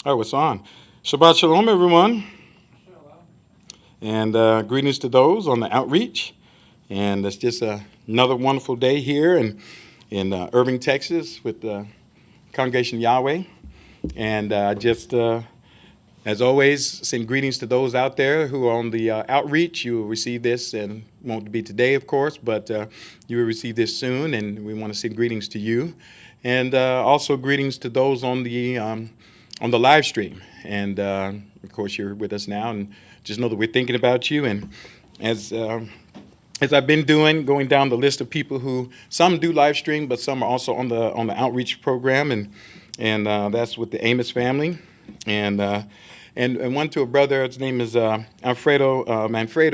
Oh, it's on. Shabbat Shalom, everyone. And greetings to those on the outreach. And it's just another wonderful day here in Irving, Texas with the Congregation Yahweh. And as always, send greetings to those out there who are on the outreach. You will receive this, and won't be today, of course, but you will receive this soon, and we want to send greetings to you. And also greetings to those on the live stream. And of course, you're with us now, and just know that we're thinking about you. And as I've been going down the list of people who some do live stream, but some are also on the outreach program, and that's with the Amos family, and one to a brother. His name is Manfredo,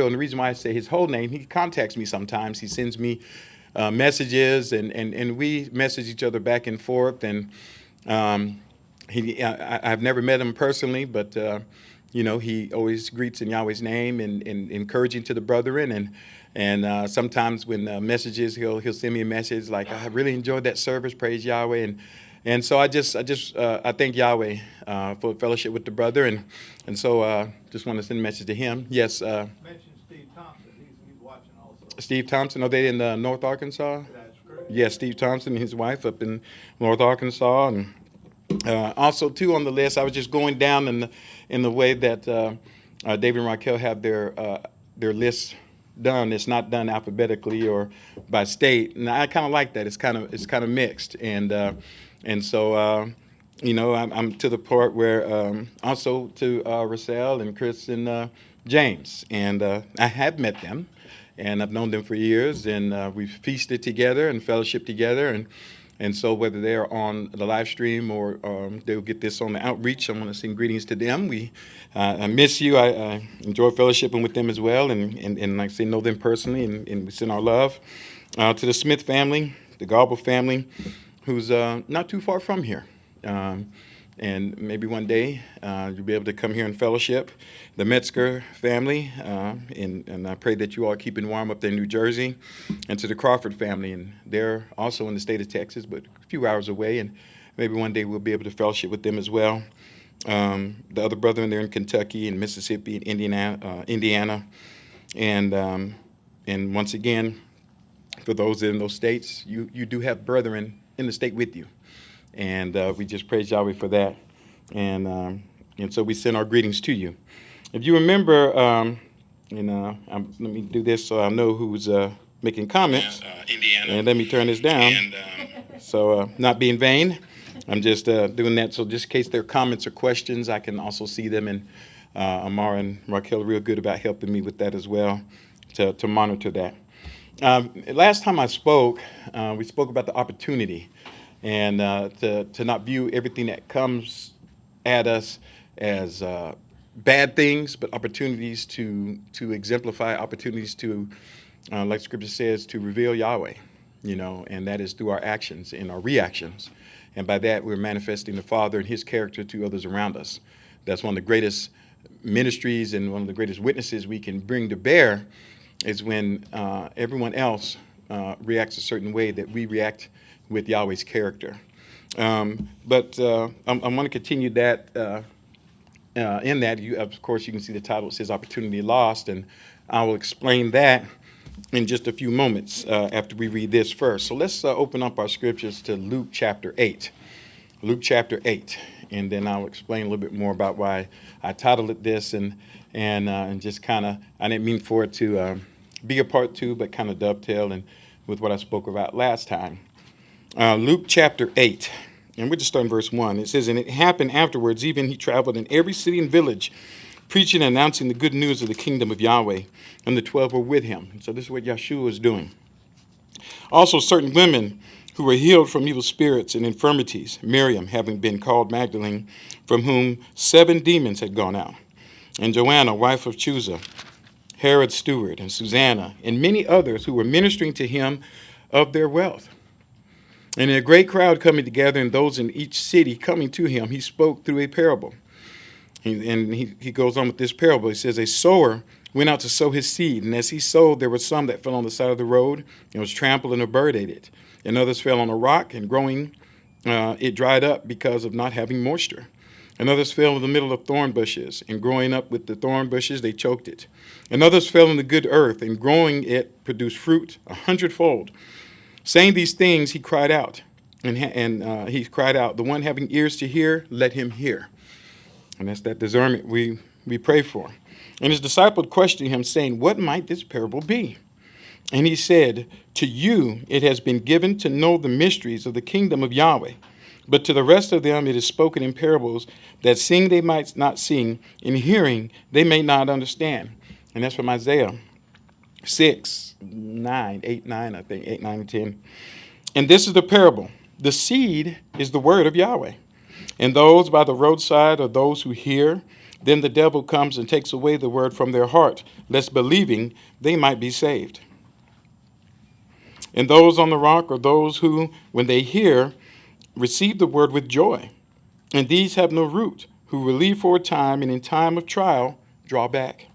and the reason why I say his whole name, he contacts me sometimes. He sends me messages, and we message each other back and forth, and I've never met him personally, but he always greets in Yahweh's name and encouraging to the brethren, and sometimes when messages, he'll send me a message like, I really enjoyed that service, praise Yahweh, and so I thank Yahweh for fellowship with the brother, and so just want to send a message to him. Yes. Mention Steve Thompson. He's watching also. Steve Thompson. Are they in North Arkansas? That's correct. Yes, Steve Thompson and his wife up in North Arkansas, and also too on the list. I was just going down in the way that David and Raquel have their lists done. It's not done alphabetically or by state, and I kind of like that. It's kind of mixed, and so I'm to the part where also to Russell and Chris and James, and I have met them, and I've known them for years, and we've feasted together and fellowship together, and so whether they're on the live stream or they'll get this on the outreach, I want to send greetings to them. I miss you. I enjoy fellowshipping with them as well, and like I say, know them personally, and we send our love to the Smith family, the Garble family, who's not too far from here. And maybe one day you'll be able to come here and fellowship. The Metzger family, and I pray that you all keep it warm up there in New Jersey. And to the Crawford family, and they're also in the state of Texas, but a few hours away, and maybe one day we'll be able to fellowship with them as well. The other brethren, they're in Kentucky and Mississippi and Indiana. And once again, for those in those states, you do have brethren in the state with you. And we just praise Yahweh for that. And so we send our greetings to you. If you remember, let me do this so I know who's making comments. Indiana. And let me turn this down. So not be in vain. I'm just doing that so just in case there are comments or questions, I can also see them. And Amara and Raquel are real good about helping me with that as well, to monitor that. Last time I spoke, we spoke about the opportunity. And to not view everything that comes at us as bad things, but opportunities to exemplify, opportunities to, like Scripture says, to reveal Yahweh, and that is through our actions and our reactions. And by that, we're manifesting the Father and His character to others around us. That's one of the greatest ministries and one of the greatest witnesses we can bring to bear is when everyone else reacts a certain way that we react with Yahweh's character. But I want to continue that. In that, of course, you can see the title. It says Opportunity Lost, and I will explain that in just a few moments after we read this first. So let's open up our scriptures to Luke chapter 8. Luke chapter 8, and then I'll explain a little bit more about why I titled it this, and just kind of, I didn't mean for it to be a part two, but kind of dovetail and with what I spoke about last time. Luke chapter 8, and we'll just start in verse 1. It says, "And it happened afterwards, even he traveled in every city and village, preaching and announcing the good news of the kingdom of Yahweh, and the 12 were with him." So this is what Yeshua was doing. "Also certain women who were healed from evil spirits and infirmities, Miriam having been called Magdalene, from whom 7 demons had gone out, and Joanna, wife of Chuza, Herod's steward, and Susanna, and many others who were ministering to him of their wealth. And a great crowd coming together, and those in each city coming to him, he spoke through a parable." He goes on with this parable. He says, "A sower went out to sow his seed, and as he sowed, there were some that fell on the side of the road, and was trampled, and a bird ate it. And others fell on a rock, and growing, it dried up because of not having moisture. And others fell in the middle of thorn bushes, and growing up with the thorn bushes, they choked it. And others fell in the good earth, and growing it produced fruit 100-fold. Saying these things, he cried out, and he cried out, "The one having ears to hear, let him hear." And that's that discernment we pray for. And his disciples questioned him, saying, "What might this parable be?" And he said, "To you it has been given to know the mysteries of the kingdom of Yahweh. But to the rest of them it is spoken in parables, that seeing they might not see, and hearing they may not understand." And that's from Isaiah 6, 9, 8, 9, I think, 8, 9, and 10. And this is the parable. The seed is the word of Yahweh. And those by the roadside are those who hear. Then the devil comes and takes away the word from their heart, lest believing they might be saved. And those on the rock are those who, when they hear, receive the word with joy. And these have no root, who relieve for a time, and in time of trial draw back.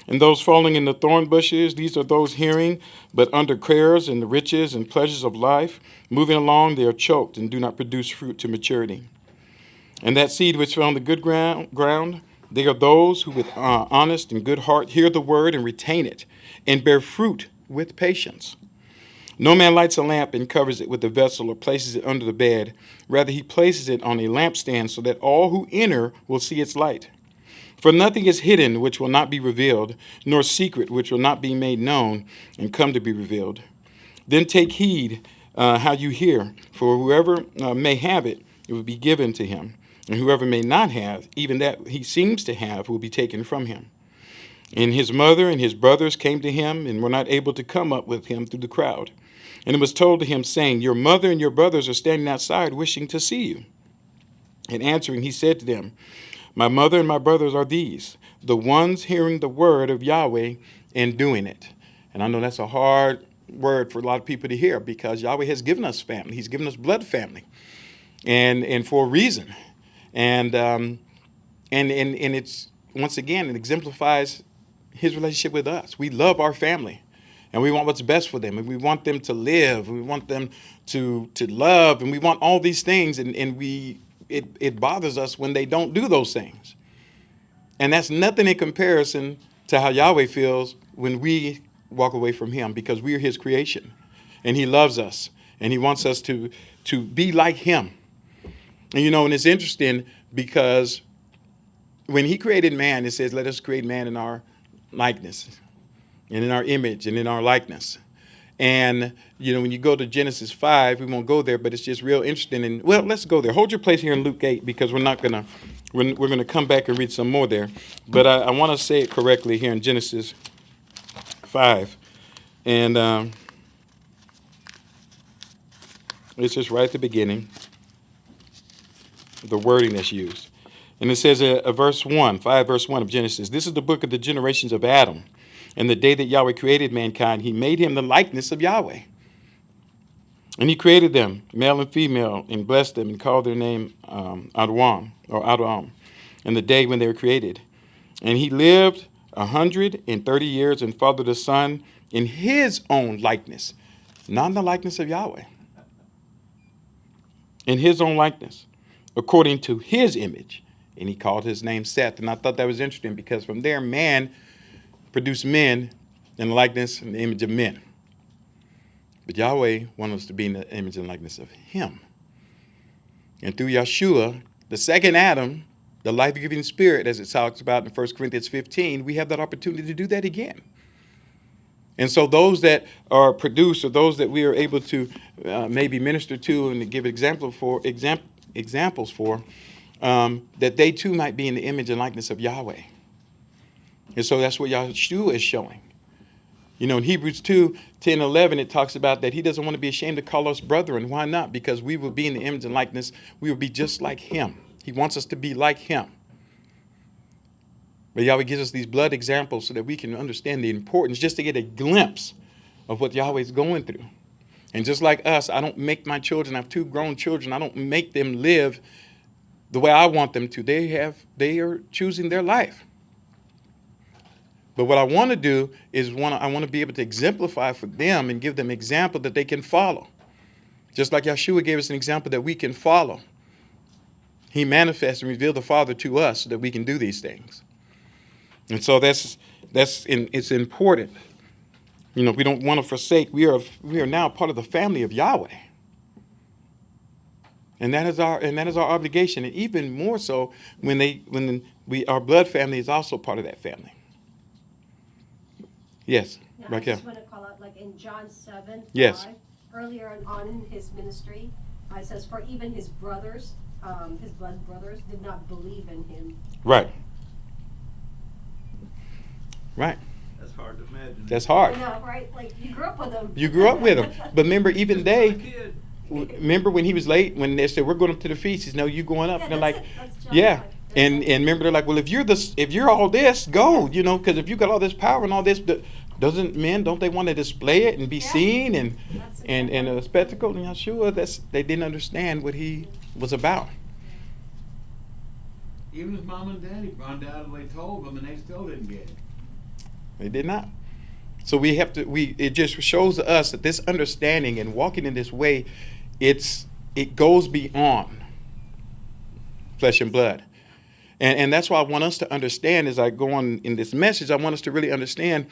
And those falling in the thorn bushes, these are those hearing, but under cares and the riches and pleasures of life, moving along, they are choked and do not produce fruit to maturity. And that seed which fell on the good ground, they are those who with honest and good heart hear the word and retain it, and bear fruit with patience. No man lights a lamp and covers it with a vessel or places it under the bed. Rather, he places it on a lampstand so that all who enter will see its light. For nothing is hidden which will not be revealed, nor secret which will not be made known and come to be revealed. Then take heed how you hear, for whoever may have it, it will be given to him. And whoever may not have, even that he seems to have, will be taken from him. And his mother and his brothers came to him and were not able to come up with him through the crowd. And it was told to him, saying, "Your mother and your brothers are standing outside wishing to see you." And answering, he said to them, "My mother and my brothers are these, the ones hearing the word of Yahweh and doing it." And I know that's a hard word for a lot of people to hear, because Yahweh has given us family. He's given us blood family, and for a reason. And it's, once again, it exemplifies his relationship with us. We love our family, and we want what's best for them, and we want them to live, and we want them to love, and we want all these things, and it bothers us when they don't do those things. And that's nothing in comparison to how Yahweh feels when we walk away from him, because we are his creation, and he loves us, and he wants us to be like him. And and it's interesting, because when he created man, it says, "Let us create man in our likeness, and in our image, and in our likeness." And, when you go to Genesis 5, we won't go there, but it's just real interesting. And, well, let's go there. Hold your place here in Luke 8, because we're going to come back and read some more there. But I want to say it correctly here in Genesis 5. And it's just right at the beginning, the wording that's used. And it says, verse 1, 5 verse 1 of Genesis, "This is the book of the generations of Adam. And the day that Yahweh created mankind, he made him the likeness of Yahweh. And he created them, male and female, and blessed them, and called their name Adam, in the day when they were created. And he lived 130 years and fathered a son in his own likeness," not in the likeness of Yahweh, "in his own likeness, according to his image. And he called his name Seth." And I thought that was interesting, because from there, man produced men in the likeness and the image of men. But Yahweh wants us to be in the image and likeness of him. And through Yeshua, the second Adam, the life-giving spirit, as it talks about in 1 Corinthians 15, we have that opportunity to do that again. And so those that are produced, or those that we are able to maybe minister to and give examples for, that they too might be in the image and likeness of Yahweh. And so that's what Yeshua is showing. In Hebrews 2, 10, 11, it talks about that he doesn't want to be ashamed to call us brethren. Why not? Because we will be in the image and likeness. We will be just like him. He wants us to be like him. But Yahweh gives us these blood examples so that we can understand the importance, just to get a glimpse of what Yahweh is going through. And just like us, I don't make my children, I have 2 grown children, I don't make them live the way I want them to. They are choosing their life. But what I want to do is I want to be able to exemplify for them and give them an example that they can follow. Just like Yeshua gave us an example that we can follow. He manifests and revealed the Father to us so that we can do these things. And so it's important. You know, we don't want to forsake. We are now part of the family of Yahweh. And that is our obligation. And even more so our blood family is also part of that family. Yes. Now, I Raquel. just want to call out, like in John 7, Yes. 5, earlier on in his ministry, it says, for even his brothers, his blood brothers, did not believe in him. Right. Right. That's hard to imagine. That's hard. I know, right? Like, you grew up with him. You grew up with him. But remember, even Just they, like a kid. remember when he was late, when they said, we're going up to the feast, he said, no, you going up. Yeah, And they're that's like, it. That's John yeah. 5. And remember, they're like, well, if you're all this, go, you know, because if you got all this power and all this, don't they want to display it and be Yeah. seen and That's and exactly. a spectacle? And Yeshua, they didn't understand what he was about. Even his mom and daddy undoubtedly told them, and they still didn't get it. They did not. So it just shows us that this understanding and walking in this way, it goes beyond flesh and blood. And that's why I want us to understand, as I go on in this message, I want us to really understand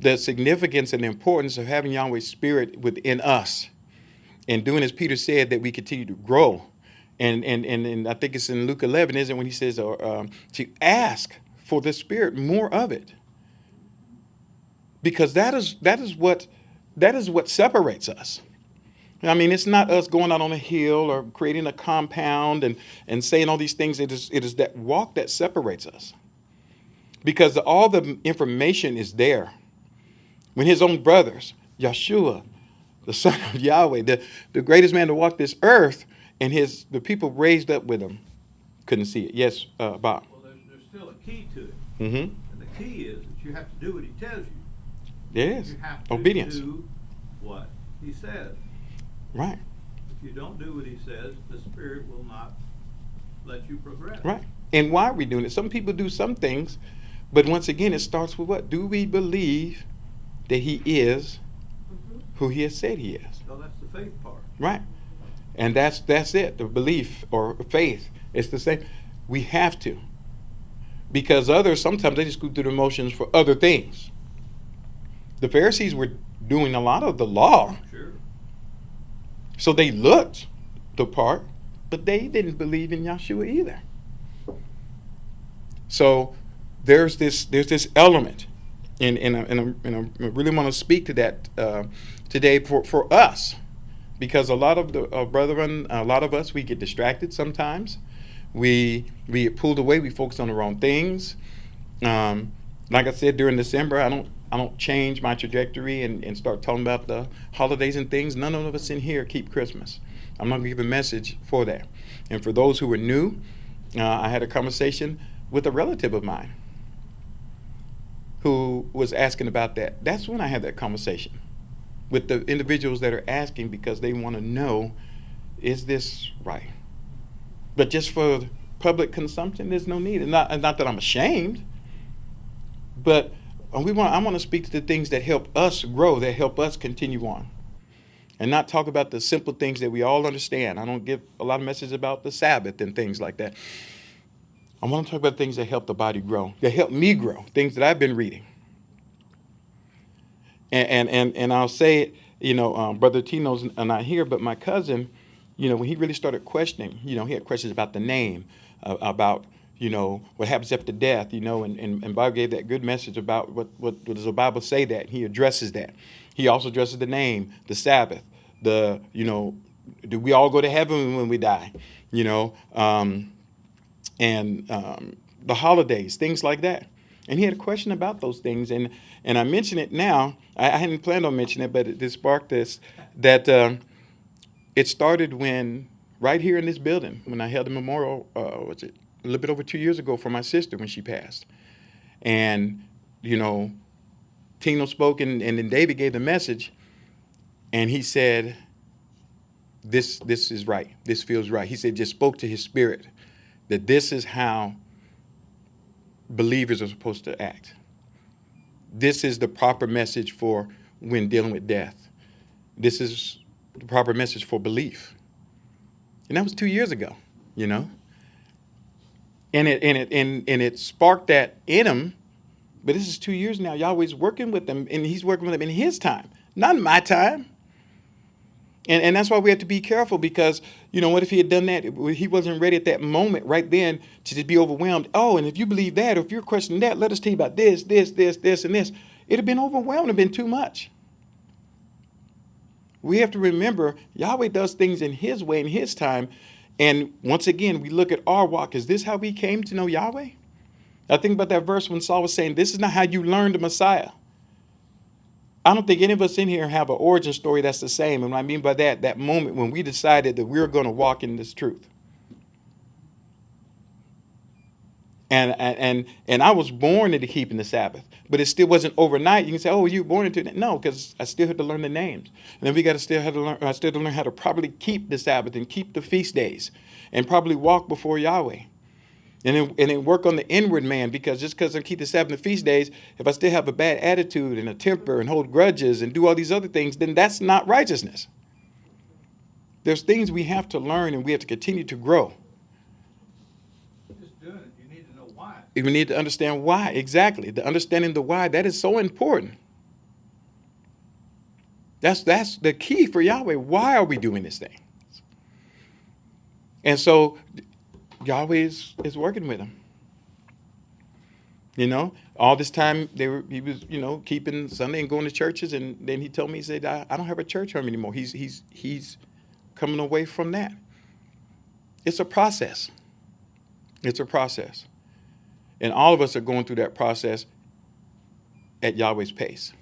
the significance and the importance of having Yahweh's Spirit within us. And doing as Peter said, that we continue to grow. And I think it's in Luke 11, isn't it, when he says to ask for the Spirit, more of it. Because that is what separates us. I mean, it's not us going out on a hill or creating a compound and saying all these things. It is that walk that separates us. Because all the information is there. When his own brothers, Yeshua, the son of Yahweh, the greatest man to walk this earth, and the people raised up with him, couldn't see it. Yes, Bob. Well, there's still a key to it. Mm-hmm. And the key is that you have to do what he tells you. There is. You have to Obedience. do what he says. Right. If you don't do what he says, the Spirit will not let you progress. Right. And why are we doing it? Some people do some things, but once again, it starts with what? Do we believe that he is who he has said he is? So that's the faith part. Right. And that's it. The belief or faith. It's the same. We have to. Because others, sometimes they just go through the motions for other things. The Pharisees were doing a lot of the law. Sure. So they looked the part, but they didn't believe in Yeshua either. So there's this element, and I really want to speak to that today for us, because a lot of the brethren, a lot of us, we get distracted sometimes. We get pulled away. We focus on the wrong things. Like I said, during December, I don't change my trajectory and start talking about the holidays and things. None of us in here keep Christmas. I'm not going to give a message for that. And for those who are new, I had a conversation with a relative of mine who was asking about that. That's when I had that conversation with the individuals that are asking because they want to know, is this right? But just for public consumption, there's no need. And not that I'm ashamed, but I want to speak to the things that help us grow, that help us continue on. And not talk about the simple things that we all understand. I don't give a lot of messages about the Sabbath and things like that. I want to talk about things that help the body grow, that help me grow, things that I've been reading. And I'll say it, Brother Tino's not here, but my cousin, when he really started questioning, he had questions about the name, about what happens after death, and Bob gave that good message about what does the Bible say that. He addresses that. He also addresses the name, the Sabbath, do we all go to heaven when we die, and the holidays, things like that. And he had a question about those things, and I mention it now. I hadn't planned on mentioning it, but it sparked this, that it started when, right here in this building, when I held a memorial, a little bit over 2 years ago for my sister when she passed. And, Tino spoke, and then David gave the message, and he said, this is right. This feels right. He said, just spoke to his spirit that this is how believers are supposed to act. This is the proper message for when dealing with death. This is the proper message for belief. And that was 2 years ago, And it sparked that in him. But this is 2 years now. Yahweh's working with them, and he's working with them in his time, not in my time. And that's why we have to be careful, because, what if he had done that? He wasn't ready at that moment right then to just be overwhelmed. Oh, and if you believe that, or if you're questioning that, let us tell you about this, this, this, this, and this. It'd have been overwhelmed. It'd have been too much. We have to remember Yahweh does things in his way, in his time. And once again, we look at our walk. Is this how we came to know Yahweh? I think about that verse when Saul was saying, this is not how you learned the Messiah. I don't think any of us in here have an origin story that's the same. And what I mean by that moment when we decided that we were going to walk in this truth. And I was born into keeping the Sabbath, but it still wasn't overnight. You can say, oh, you were born into it. No, because I still had to learn the names. And then I still had to learn how to properly keep the Sabbath and keep the feast days and probably walk before Yahweh. And then work on the inward man, because just because I keep the Sabbath and the feast days, if I still have a bad attitude and a temper and hold grudges and do all these other things, then that's not righteousness. There's things we have to learn, and we have to continue to grow. Just doing it, you need to know why. We need to understand why. Exactly. The understanding the why, that is so important. That's the key for Yahweh. Why are we doing this thing? And so Yahweh is working with him. All this time he was, keeping Sunday and going to churches, and then he told me, he said, I don't have a church home anymore. He's coming away from that. It's a process. It's a process. And all of us are going through that process at Yahweh's pace.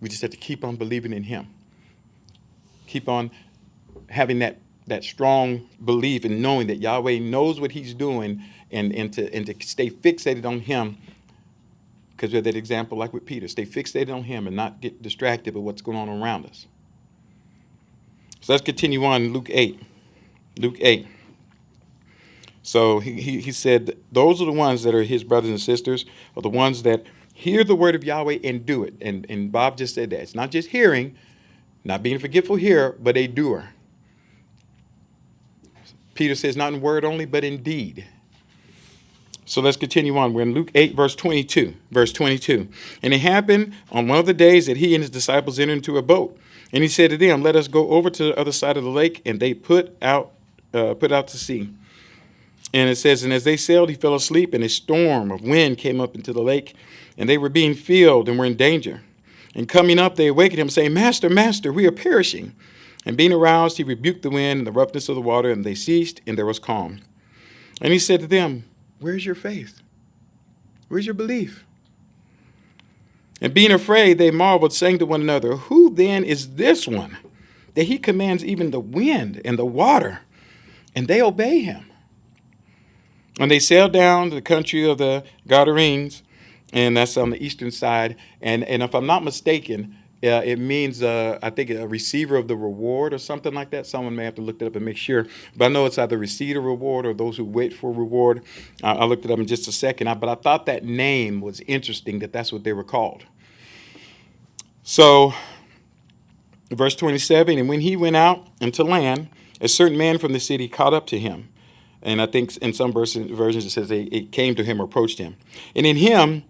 We just have to keep on believing in him. Keep on having that strong belief and knowing that Yahweh knows what he's doing, and to stay fixated on him, because we have that example like with Peter. Stay fixated on him and not get distracted by what's going on around us. So let's continue on. Luke 8. So he said, those are the ones that are his brothers and sisters, are the ones that hear the word of Yahweh and do it. And Bob just said that. It's not just hearing, not being a forgetful hearer, but a doer. Peter says, not in word only, but in deed. So let's continue on. We're in Luke 8, verse 22. And it happened on one of the days that he and his disciples entered into a boat. And he said to them, let us go over to the other side of the lake. And they put out to sea. And it says, and as they sailed, he fell asleep, and a storm of wind came up into the lake. And they were being filled and were in danger. And coming up, they awakened him, saying, Master, Master, we are perishing. And being aroused, he rebuked the wind and the roughness of the water, and they ceased, and there was calm. And he said to them, where's your faith? Where's your belief? And being afraid, they marveled, saying to one another, who then is this one, that he commands even the wind and the water, and they obey him? And they sailed down to the country of the Gadarenes, and that's on the eastern side. And if I'm not mistaken, it means, I think, a receiver of the reward or something like that. Someone may have to look that up and make sure. But I know it's either receive a reward or those who wait for reward. I looked it up in just a second. But I thought that name was interesting, that's what they were called. So, verse 27, and when he went out into land, a certain man from the city caught up to him. And I think in some versions it says it came to him or approached him. And in him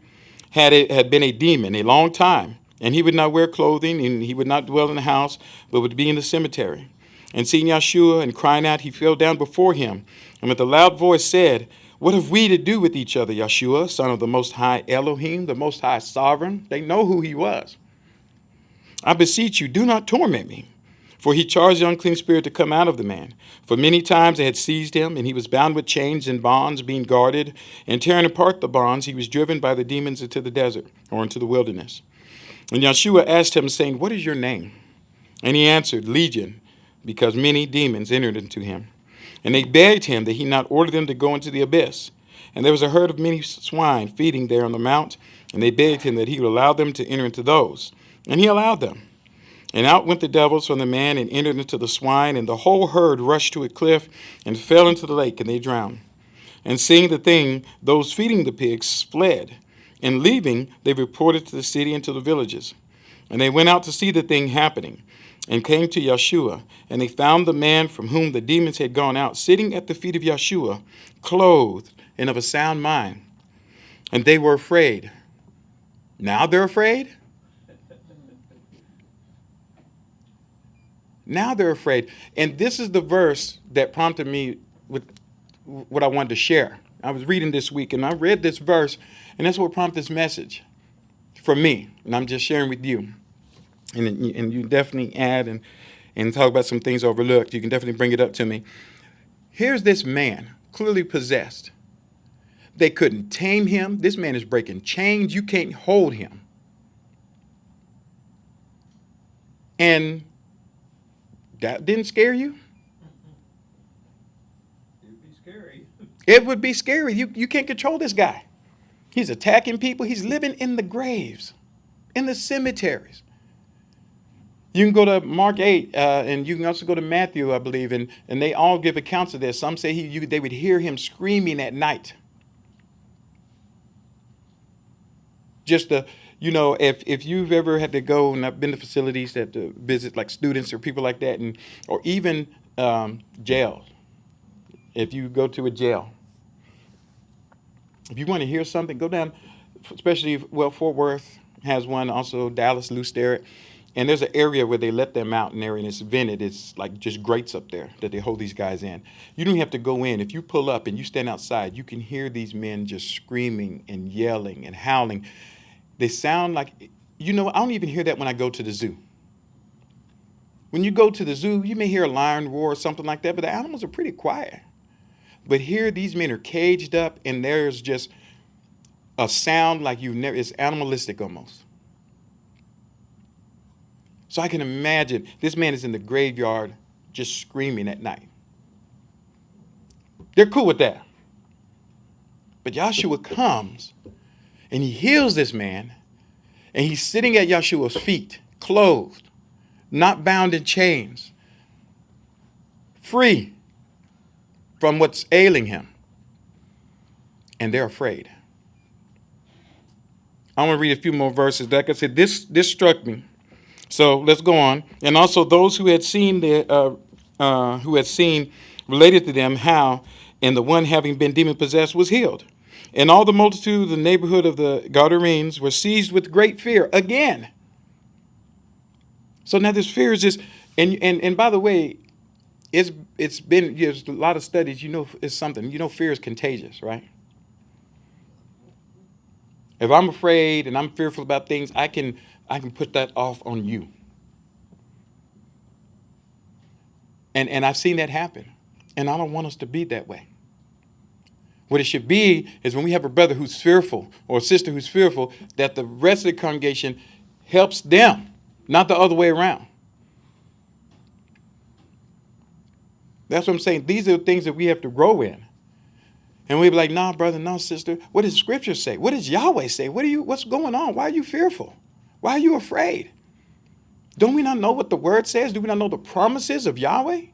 had been a demon a long time. And he would not wear clothing, and he would not dwell in the house, but would be in the cemetery. And seeing Yeshua and crying out, he fell down before him, and with a loud voice said, what have we to do with each other, Yeshua, son of the Most High Elohim, the Most High Sovereign? They know who he was. I beseech you, do not torment me. For he charged the unclean spirit to come out of the man. For many times they had seized him, and he was bound with chains and bonds, being guarded. And tearing apart the bonds, he was driven by the demons into the desert, or into the wilderness. And Yeshua asked him, saying, what is your name? And he answered, Legion, because many demons entered into him. And they begged him that he not order them to go into the abyss. And there was a herd of many swine feeding there on the mount. And they begged him that he would allow them to enter into those. And he allowed them. And out went the devils from the man and entered into the swine. And the whole herd rushed to a cliff and fell into the lake, and they drowned. And seeing the thing, those feeding the pigs fled. And leaving, they reported to the city and to the villages. And they went out to see the thing happening. and came to Yeshua. And they found the man from whom the demons had gone out, sitting at the feet of Yeshua, clothed and of a sound mind. And they were afraid. Now they're afraid? Now they're afraid. And this is the verse that prompted me with what I wanted to share. I was reading this week, and I read this verse, and that's what prompted this message for me. And I'm just sharing with you. And you definitely add and talk about some things overlooked. You can definitely bring it up to me. Here's this man, clearly possessed. They couldn't tame him. This man is breaking chains. You can't hold him. And that didn't scare you? It'd be scary. It would be scary. You can't control this guy. He's attacking people. He's living in the graves, in the cemeteries. You can go to Mark 8, and you can also go to Matthew, I believe, and they all give accounts of this. Some say they would hear him screaming at night. Just if you've ever had to go, and I've been to facilities that to visit like students or people like that, or even jails. If you go to a jail, if you want to hear something, go down, especially Fort Worth has one, also Dallas, Lew Sterrett. And there's an area where they let them out in there, and it's vented. It's like just grates up there that they hold these guys in. You don't have to go in. If you pull up and you stand outside, you can hear these men just screaming and yelling and howling. They sound like, I don't even hear that when I go to the zoo. When you go to the zoo, you may hear a lion roar or something like that, but the animals are pretty quiet. But here, these men are caged up, and there's just a sound like it's animalistic almost. So I can imagine this man is in the graveyard just screaming at night. They're cool with that. But Yeshua comes and he heals this man, and he's sitting at Yeshua's feet, clothed, not bound in chains, free from what's ailing him. And they're afraid. I want to read a few more verses. Like I said, this struck me. So let's go on. And also those who had seen related to them how, and the one having been demon possessed was healed. And all the multitude of the neighborhood of the Gadarenes were seized with great fear again. So now this fear is just, and by the way, it's been, there's a lot of studies, it's something, fear is contagious, right? If I'm afraid and I'm fearful about things, I can put that off on you. And I've seen that happen. And I don't want us to be that way. What it should be is when we have a brother who's fearful or a sister who's fearful, that the rest of the congregation helps them, not the other way around. That's what I'm saying. These are the things that we have to grow in. And we'd be like, nah, brother, no, sister. What does Scripture say? What does Yahweh say? What's going on? Why are you fearful? Why are you afraid? Don't we not know what the word says? Do we not know the promises of Yahweh?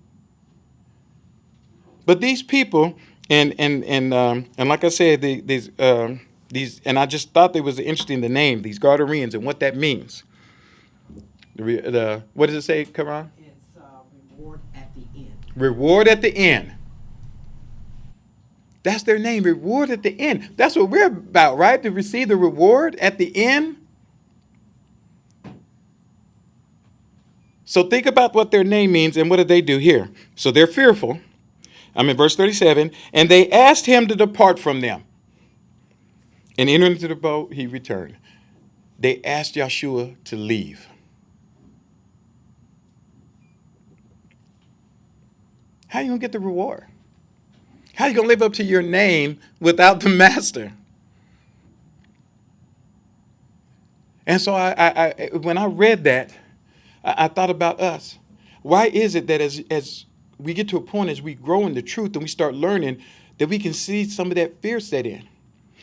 But these people, and like I said, these, and I just thought it was interesting, the name, these Gadarenes, and what that means. What does it say, Karan? It's reward at the end. Reward at the end. That's their name, reward at the end. That's what we're about, right? To receive the reward at the end. So think about what their name means, and what did they do here? So they're fearful. I'm in verse 37. And they asked him to depart from them. And entering into the boat, he returned. They asked Yeshua to leave. How are you going to get the reward? How are you going to live up to your name without the master? And so I when I read that, I thought about us. Why is it that as we get to a point, as we grow in the truth and we start learning, that we can see some of that fear set in?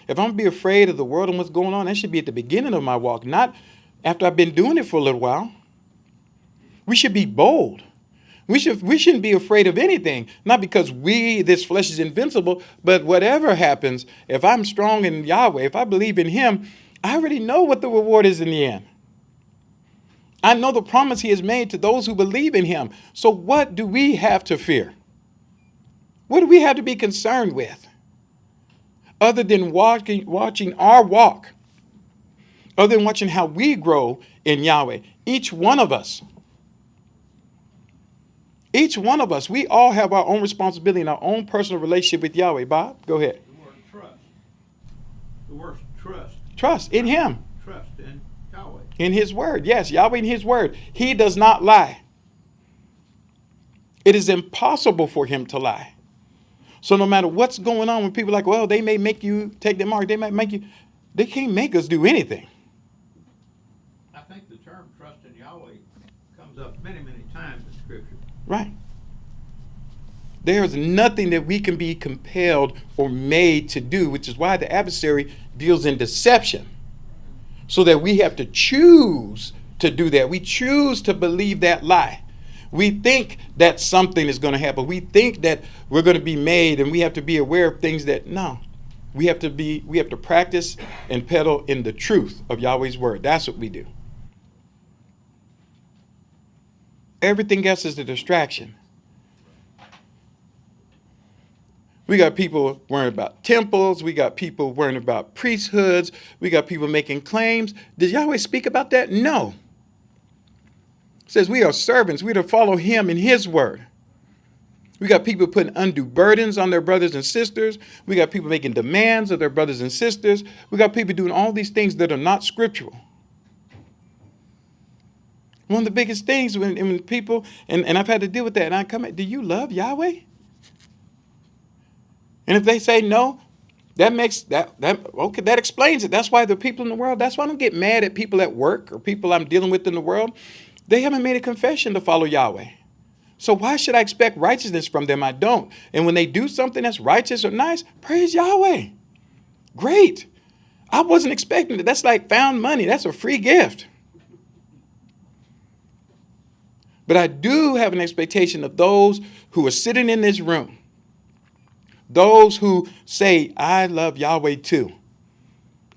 If I'm going to be afraid of the world and what's going on, that should be at the beginning of my walk, not after I've been doing it for a little while. We should be bold. We shouldn't be afraid of anything, not because this flesh is invincible, but whatever happens, if I'm strong in Yahweh, if I believe in him, I already know what the reward is in the end. I know the promise he has made to those who believe in him. So what do we have to fear? What do we have to be concerned with? Other than watching our walk, other than watching how we grow in Yahweh, each one of us, we all have our own responsibility and our own personal relationship with Yahweh. Bob, go ahead. The word trust. The word trust. Trust in him, Trust in Yahweh. in his word. Yes, Yahweh in his word. He does not lie. It is impossible for him to lie. So no matter what's going on, when people are like, well, they may make you take the mark, they can't make us do anything. I think the term trust in Yahweh comes up many, many times in Scripture. Right. There's nothing that we can be compelled or made to do, which is why the adversary deals in deception. So that we have to choose to do that. We choose to believe that lie. We think that something is going to happen. We think that we're going to be made, and we have to be aware of things that, no. We have to practice and pedal in the truth of Yahweh's word. That's what we do. Everything else is a distraction. We got people worrying about temples. We got people worrying about priesthoods. We got people making claims. Did Yahweh speak about that? No. It says we are servants. We are to follow him in his word. We got people putting undue burdens on their brothers and sisters. We got people making demands of their brothers and sisters. We got people doing all these things that are not scriptural. One of the biggest things when people, and I've had to deal with that, and I come at, do you love Yahweh? And if they say no, that explains it. That's why the people in the world, that's why I don't get mad at people at work or people I'm dealing with in the world. They haven't made a confession to follow Yahweh. So why should I expect righteousness from them? I don't. And when they do something that's righteous or nice, praise Yahweh. Great. I wasn't expecting it. That's like found money. That's a free gift. But I do have an expectation of those who are sitting in this room. Those who say, I love Yahweh too.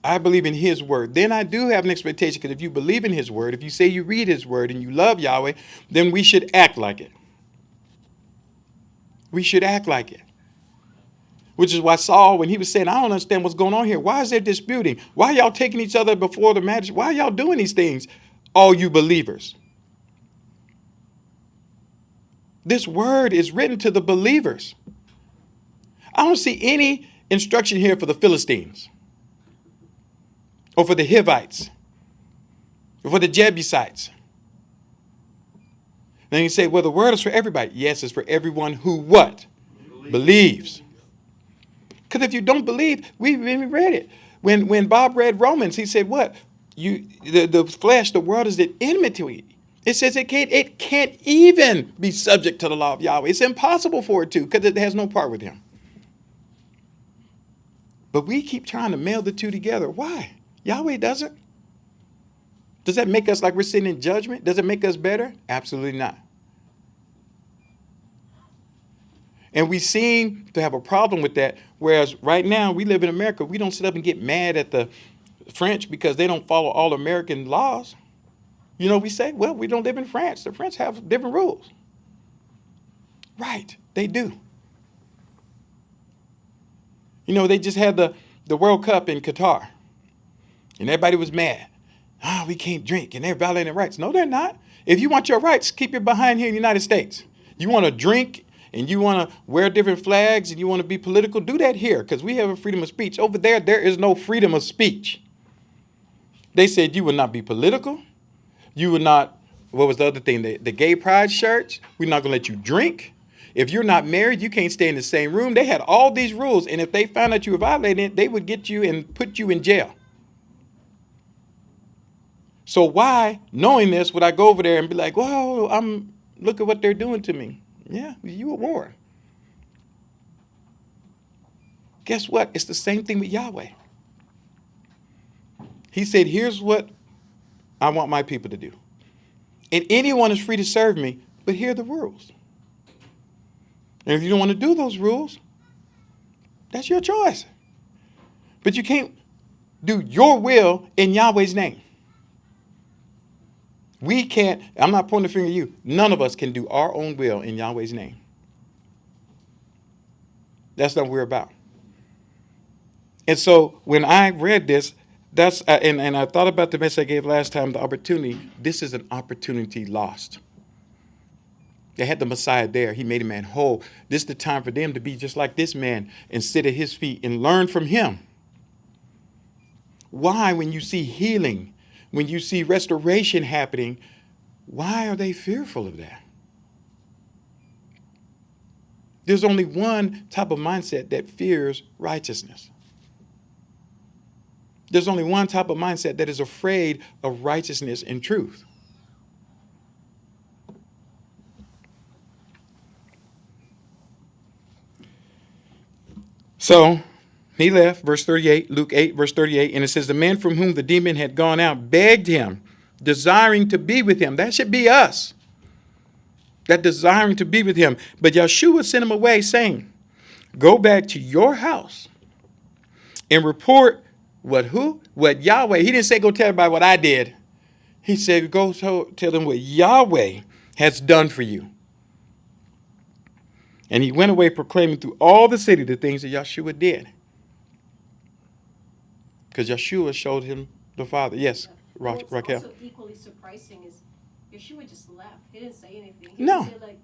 I believe in his word. Then I do have an expectation, because if you believe in his word, if you say you read his word and you love Yahweh, then we should act like it. We should act like it. Which is why Saul, when he was saying, I don't understand what's going on here. Why is there disputing? Why are y'all taking each other before the magistrate? Why are y'all doing these things? All you believers. This word is written to the believers. I don't see any instruction here for the Philistines or for the Hivites or for the Jebusites. Then you say, well, the word is for everybody. Yes, it's for everyone who what? Believes. Because if you don't believe, we read it. When Bob read Romans, he said what? The flesh, the world is at enmity. It says it can't even be subject to the law of Yahweh. It's impossible for it to, because it has no part with him. But we keep trying to meld the two together. Why? Yahweh doesn't. Does that make us like we're sitting in judgment? Does it make us better? Absolutely not. And we seem to have a problem with that. Whereas right now we live in America, we don't sit up and get mad at the French because they don't follow all American laws. You know, we say, well, we don't live in France. The French have different rules. Right, they do. You know, they just had the World Cup in Qatar. And everybody was mad. We can't drink, and they're violating rights. No, they're not. If you want your rights, keep your behind here in the United States. You want to drink, and you want to wear different flags, and you want to be political, do that here, because we have a freedom of speech. Over there, there is no freedom of speech. They said you would not be political. You would not, what was the other thing? The gay pride shirts. We're not going to let you drink. If you're not married, you can't stay in the same room. They had all these rules, and if they found out you were violating it, they would get you and put you in jail. So why, knowing this, would I go over there and be like, whoa, look at what they're doing to me? Yeah, you were warned. Guess what? It's the same thing with Yahweh. He said, here's what I want my people to do. And anyone is free to serve me, but here are the rules. And if you don't want to do those rules, that's your choice. But you can't do your will in Yahweh's name. We can't, I'm not pointing the finger at you. None of us can do our own will in Yahweh's name. That's not what we're about. And so when I read this, and I thought about the message I gave last time, the opportunity. This is an opportunity lost. They had the Messiah there. He made a man whole. This is the time for them to be just like this man and sit at his feet and learn from him. Why, when you see healing, when you see restoration happening, why are they fearful of that? There's only one type of mindset that fears righteousness. There's only one type of mindset that is afraid of righteousness and truth. So he left, verse 38, Luke 8, verse 38, and it says, the man from whom the demon had gone out begged him, desiring to be with him. That should be us. That desiring to be with him. But Yeshua sent him away, saying, go back to your house and report what Yahweh. He didn't say go tell everybody what I did. He said go tell them what Yahweh has done for you. And he went away proclaiming through all the city the things that Yeshua did. Because Yeshua showed him the Father. Yes, What's Raquel. also equally surprising is Yeshua just left. He didn't say anything. He No. didn't say, like,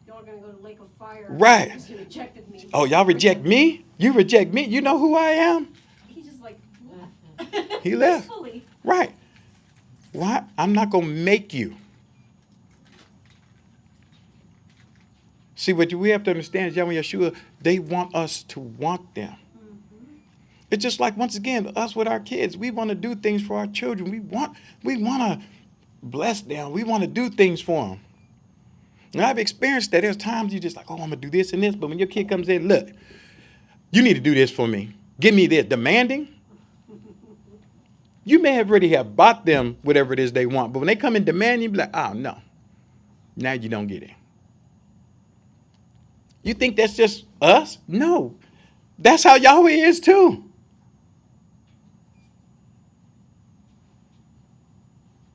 y'all are going to go to the lake of fire. Right. Because you rejected me. Oh, y'all reject me? You reject me? You know who I am? He just like left. He left. Peacefully. Right. Why? I'm not going to make you. See, what we have to understand is Yahweh Yeshua, they want us to want them. Mm-hmm. It's just like, once again, us with our kids. We want to do things for our children. We want to bless them. We want to do things for them. And I've experienced that. There's times you just like, oh, I'm going to do this and this. But when your kid comes in, look, you need to do this for me. Give me this. Demanding. You may have already have bought them whatever it is they want. But when they come in demanding, you be like, oh, no. Now you don't get it. You think that's just us? No. That's how Yahweh is too.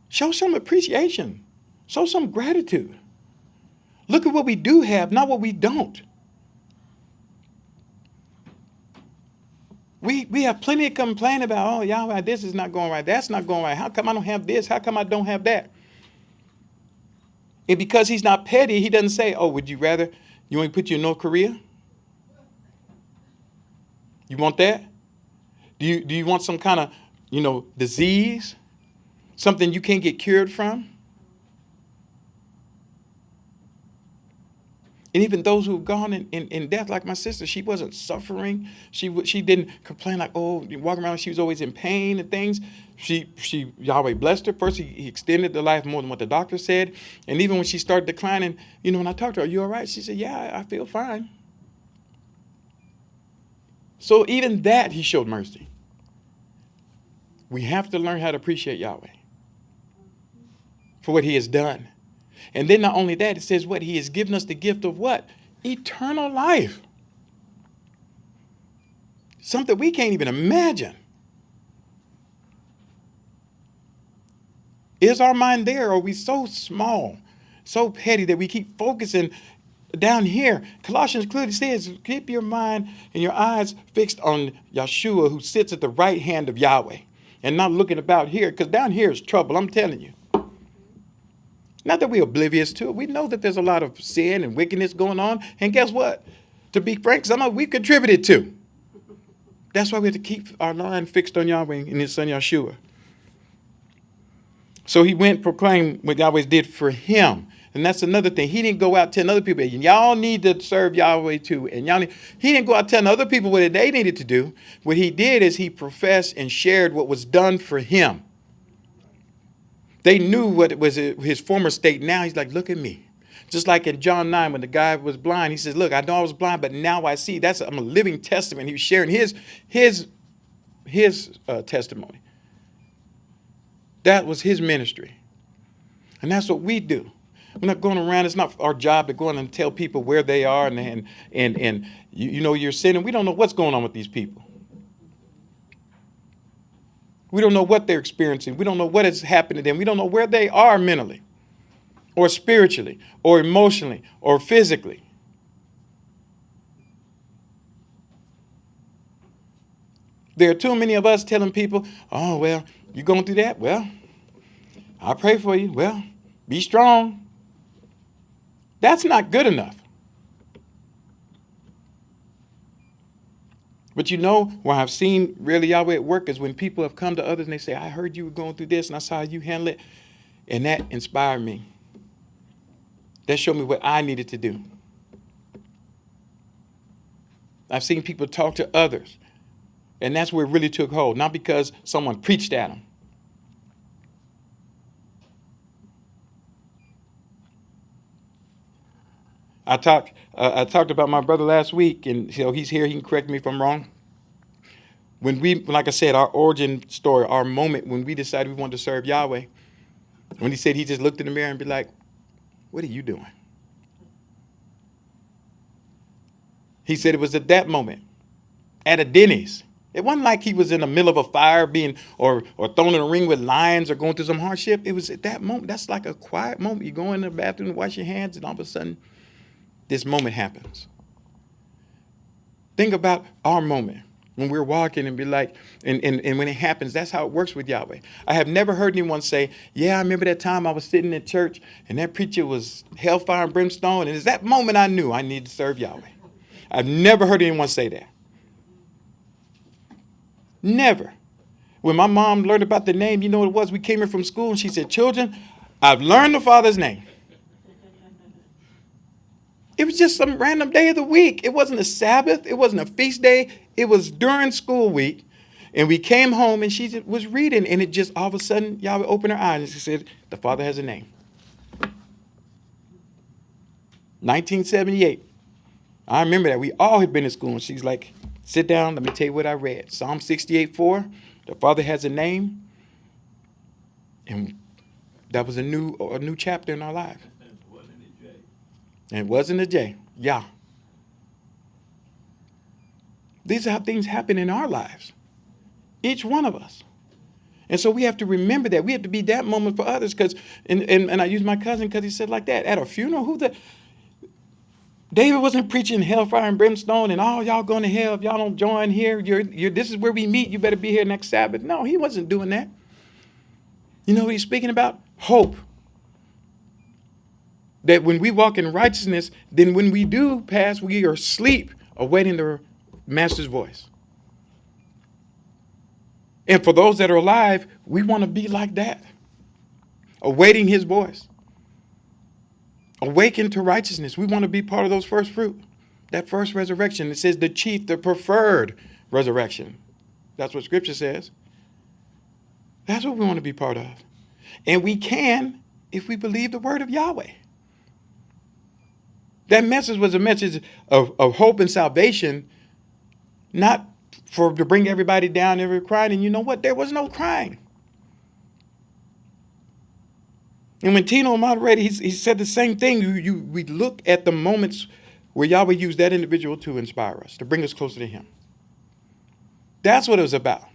Show some appreciation. Show some gratitude. Look at what we do have, not what we don't. We have plenty to complain about. Oh, Yahweh, this is not going right. That's not going right. How come I don't have this? How come I don't have that? And because he's not petty, he doesn't say, oh, would you rather you want me to put you in North Korea? You want that? Do you want some kind of, disease? Something you can't get cured from? And even those who have gone in death, like my sister, she wasn't suffering. She didn't complain like, oh, walking around, she was always in pain and things. Yahweh blessed her. First, he extended the life more than what the doctor said. And even when she started declining, when I talked to her, are you all right? She said, yeah, I feel fine. So even that, he showed mercy. We have to learn how to appreciate Yahweh for what he has done. And then not only that, it says what? He has given us the gift of what? Eternal life. Something we can't even imagine. Is our mind there? Or are we so small, so petty that we keep focusing down here? Colossians clearly says, keep your mind and your eyes fixed on Yeshua, who sits at the right hand of Yahweh, and not looking about here, because down here is trouble, I'm telling you. Not that we're oblivious to it. We know that there's a lot of sin and wickedness going on. And guess what? To be frank, some of it we contributed to. That's why we have to keep our mind fixed on Yahweh and his son Yeshua. So he went and proclaimed what Yahweh did for him. And that's another thing. He didn't go out telling other people, y'all need to serve Yahweh too. And he didn't go out telling other people what they needed to do. What he did is he professed and shared what was done for him. They knew what it was his former state. Now he's like, look at me. Just like in John 9, when the guy was blind, he says, look, I know I was blind, but now I see. I'm a living testament. He was sharing his testimony. That was his ministry. And that's what we do. We're not going around. It's not our job to go in and tell people where they are and you're sinning. We don't know what's going on with these people. We don't know what they're experiencing. We don't know what has happened to them. We don't know where they are mentally or spiritually or emotionally or physically. There are too many of us telling people, oh, well, you're going through that? Well, I pray for you. Well, be strong. That's not good enough. But you know, where I've seen really Yahweh at work is when people have come to others and they say, I heard you were going through this and I saw how you handle it. And that inspired me. That showed me what I needed to do. I've seen people talk to others. And that's where it really took hold. Not because someone preached at them. I talked about my brother last week, and he's here. He can correct me if I'm wrong. Like I said, our origin story, our moment when we decided we wanted to serve Yahweh, when he said he just looked in the mirror and be like, what are you doing? He said it was at that moment, at a Denny's. It wasn't like he was in the middle of a fire or thrown in a ring with lions or going through some hardship. It was at that moment. That's like a quiet moment. You go in the bathroom to wash your hands, and all of a sudden, this moment happens. Think about our moment when we're walking and be like, and when it happens, that's how it works with Yahweh. I have never heard anyone say, yeah, I remember that time I was sitting in church and that preacher was hellfire and brimstone. And it's that moment I knew I needed to serve Yahweh. I've never heard anyone say that. Never. When my mom learned about the name, you know what it was? We came here from school and she said, children, I've learned the Father's name. It was just some random day of the week. It wasn't a Sabbath. It wasn't a feast day. It was during school week. And we came home and she was reading. And it just all of a sudden, Yahweh opened her eyes and she said, the Father has a name. 1978. I remember that. We all had been in school. And she's like, sit down. Let me tell you what I read. Psalm 68:4. The Father has a name. And that was a new chapter in our life. And it wasn't a J. Yah. These are how things happen in our lives. Each one of us. And so we have to remember that. We have to be that moment for others. And I use my cousin because he said like that. At a funeral, David wasn't preaching hellfire and brimstone and y'all going to hell if y'all don't join here. This is where we meet. You better be here next Sabbath. No, he wasn't doing that. You know what he's speaking about? Hope. That when we walk in righteousness, then when we do pass, we are asleep, awaiting the Master's voice. And for those that are alive, we want to be like that, awaiting his voice. Awaken to righteousness. We want to be part of those first fruit, that first resurrection. It says the chief, the preferred resurrection. That's what Scripture says. That's what we want to be part of. And we can if we believe the word of Yahweh. That message was a message of hope and salvation, not to bring everybody down, every crying. And you know what? There was no crying. And when Tino moderated, he said the same thing. We look at the moments where Yahweh used that individual to inspire us, to bring us closer to him. That's what it was about.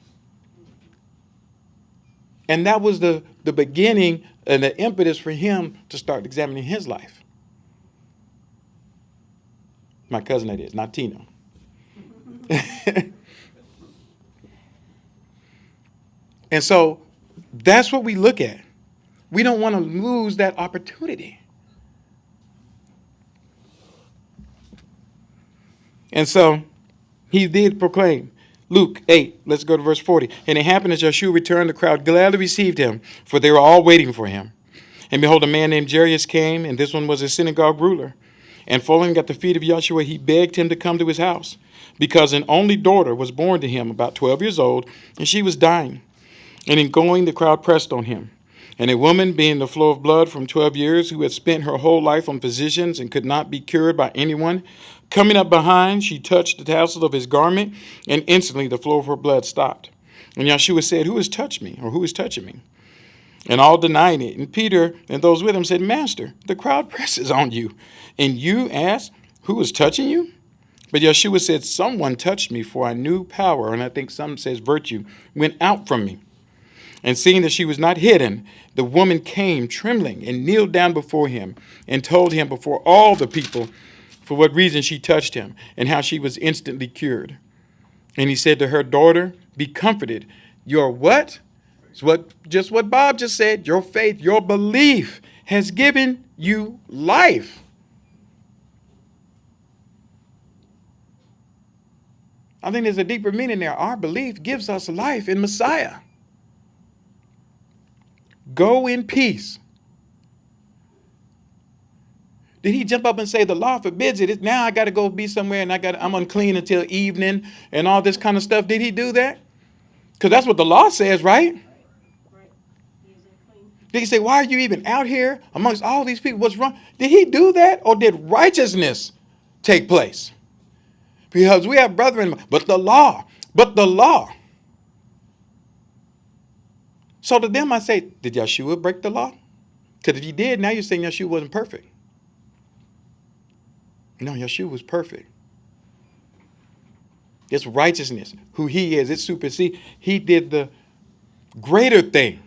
And that was the beginning and the impetus for him to start examining his life. My cousin, that is, not Tino. And so that's what we look at. We don't want to lose that opportunity. And so he did proclaim. Luke 8, let's go to verse 40. And it happened as Yeshua returned, the crowd gladly received him, for they were all waiting for him. And behold, a man named Jairus came, and this one was a synagogue ruler. And falling at the feet of Yeshua, he begged him to come to his house, because an only daughter was born to him, about 12 years old, and she was dying. And in going, the crowd pressed on him. And a woman, being the flow of blood from 12 years, who had spent her whole life on physicians and could not be cured by anyone, coming up behind, she touched the tassel of his garment, and instantly the flow of her blood stopped. And Yeshua said, who has touched me, or who is touching me? And all denying it. And Peter and those with him said, Master, the crowd presses on you, and you ask, who is touching you? But Yeshua said, someone touched me, for I knew power, and I think some says virtue, went out from me. And seeing that she was not hidden, the woman came trembling and kneeled down before him and told him before all the people for what reason she touched him and how she was instantly cured. And he said to her, daughter, be comforted. Your what? It's just what Bob just said. Your faith, your belief has given you life. I think there's a deeper meaning there. Our belief gives us life in Messiah. Go in peace. Did he jump up and say the law forbids it? Now I got to go be somewhere and I'm unclean until evening and all this kind of stuff. Did he do that? Because that's what the law says, right? Right. He is unclean. Did he say, why are you even out here amongst all these people? What's wrong? Did he do that, or did righteousness take place? Because we have brethren, but the law. So to them I say, did Yeshua break the law? Because if he did, now you're saying Yeshua wasn't perfect. No, Yeshua was perfect. It's righteousness, who he is. It supersedes. He did the greater thing.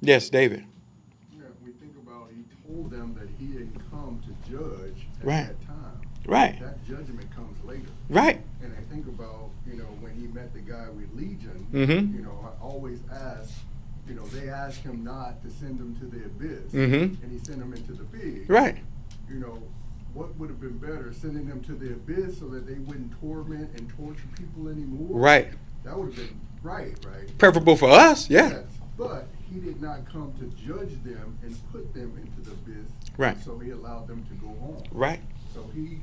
Yes, David. Yeah, we think about, he told them that he didn't come to judge at Right. that time. Right. That judgment comes later. Right. And I think about, when he met the guy with Legion, Mm-hmm. I always ask, they asked him not to send him to the abyss. Mm-hmm. And he sent him into the pig. Right. What would have been better, sending them to the abyss so that they wouldn't torment and torture people anymore? Right. That would have been right? Preferable for us, yeah. Yes, but he did not come to judge them and put them into the abyss. Right. So he allowed them to go home. Right. So he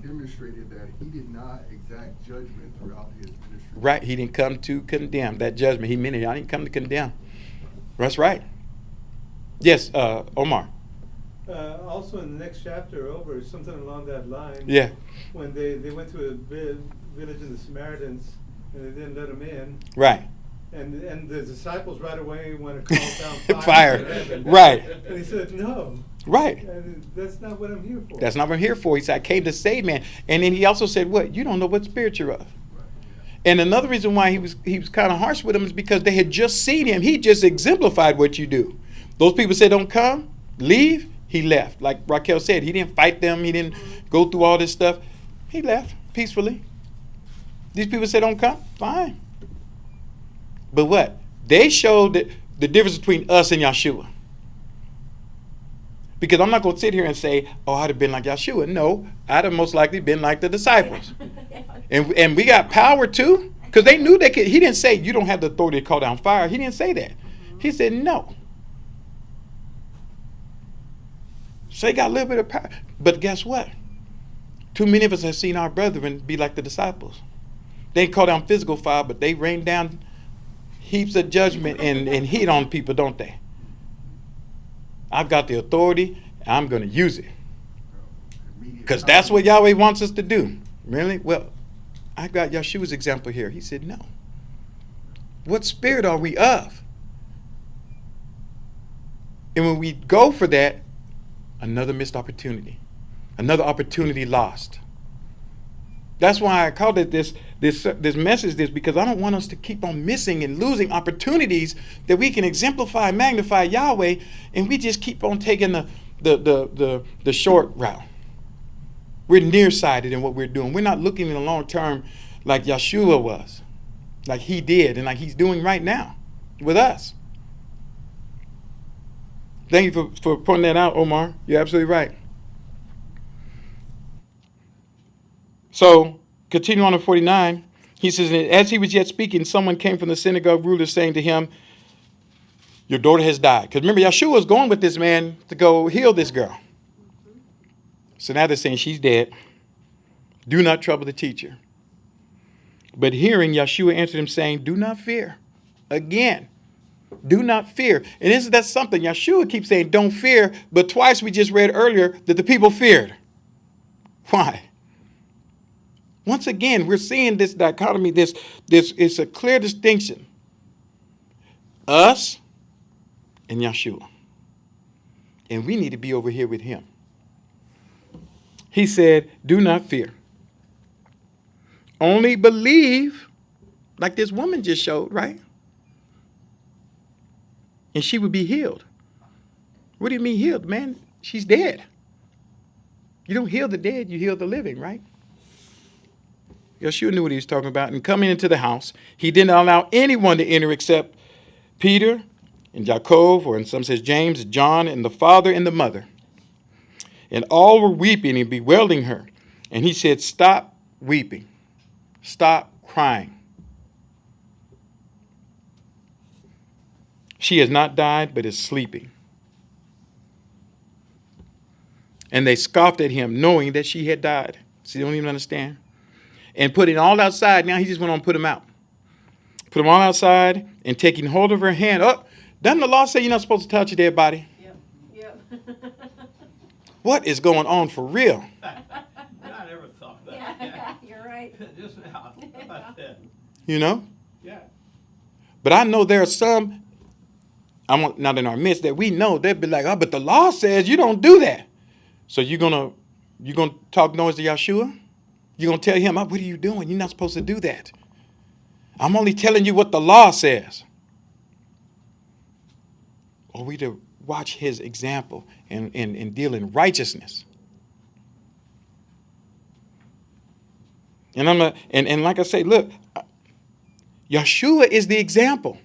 demonstrated that he did not exact judgment throughout his ministry. Right. He didn't come to condemn. That judgment, he meant it. I didn't come to condemn. That's right. Yes, Omar. Also in the next chapter over, something along that line. Yeah. When they went to a village of the Samaritans and they didn't let them in. Right. And the disciples right away want to call down Fire. from heaven. Right. And he said, no. Right. And that's not what I'm here for. That's not what I'm here for. He said, I came to save man. And then he also said, what? You don't know what spirit you're of. And another reason why he was kind of harsh with them is because they had just seen him. He just exemplified what you do. Those people said, don't come, leave. He left. Like Raquel said, he didn't fight them. He didn't go through all this stuff. He left peacefully. These people said, don't come. Fine. But what? They showed that the difference between us and Yeshua. Because I'm not going to sit here and say, oh, I'd have been like Yeshua. No, I'd have most likely been like the disciples. And we got power too. Because they knew they could. He didn't say, you don't have the authority to call down fire. He didn't say that. He said, no. So they got a little bit of power. But guess what? Too many of us have seen our brethren be like the disciples. They call down physical fire, but they rain down heaps of judgment and heat on people, don't they? I've got the authority, I'm going to use it. Because that's what Yahweh wants us to do. Really? Well, I got Yeshua's example here. He said, no. What spirit are we of? And when we go for that, another missed opportunity. Another opportunity lost. That's why I called it this message, because I don't want us to keep on missing and losing opportunities that we can exemplify and magnify Yahweh, and we just keep on taking the short route. We're nearsighted in what we're doing. We're not looking in the long term like Yeshua was, like he did, and like he's doing right now with us. Thank you for pointing that out, Omar. You're absolutely right. So, continue on to 49. He says, as he was yet speaking, someone came from the synagogue ruler saying to him, your daughter has died. Because remember, Yeshua was going with this man to go heal this girl. So now they're saying she's dead. Do not trouble the teacher. But hearing, Yeshua answered him saying, do not fear. Again, do not fear. And isn't that something? Yeshua keeps saying, don't fear. But twice we just read earlier that the people feared. Why? Once again, we're seeing this dichotomy, this is a clear distinction. Us and Yeshua. And we need to be over here with him. He said, do not fear. Only believe like this woman just showed, right? And she would be healed. What do you mean healed, man? She's dead. You don't heal the dead, you heal the living, right? Yeshua knew what he was talking about. And coming into the house, he didn't allow anyone to enter except Peter and Jacob, or in some says James, John, and the father and the mother. And all were weeping and bewailing her. And he said, stop weeping. Stop crying. She has not died, but is sleeping. And they scoffed at him, knowing that she had died. So you don't even understand. And putting all outside, now he just went on and put them out. Put them all outside and taking hold of her hand. Oh, doesn't the law say you're not supposed to touch a dead body? Yep. What is going on for real? I never thought that. Yeah, you're right. Just now. How about that? You know? Yeah. But I know there are some, I'm not in our midst, that we know they'd be like, oh, but the law says you don't do that. So you're gonna talk noise to Yeshua? You're gonna tell him, oh, what are you doing? You're not supposed to do that. I'm only telling you what the law says. Are we to watch his example and deal in righteousness? And like I say, look, Yeshua is the example.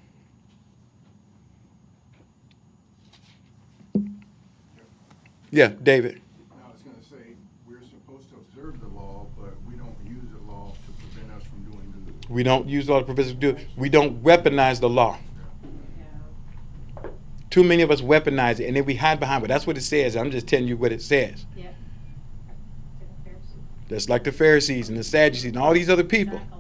Yeah, David. I was gonna say, we're supposed to observe the law, but we don't use the law to prevent us from doing good. We don't use all the provisions to do it. We don't weaponize the law. Yeah. Too many of us weaponize it, and then we hide behind it. That's what it says. I'm just telling you what it says. Yep. That's like the Pharisees and the Sadducees and all these other people. Exactly.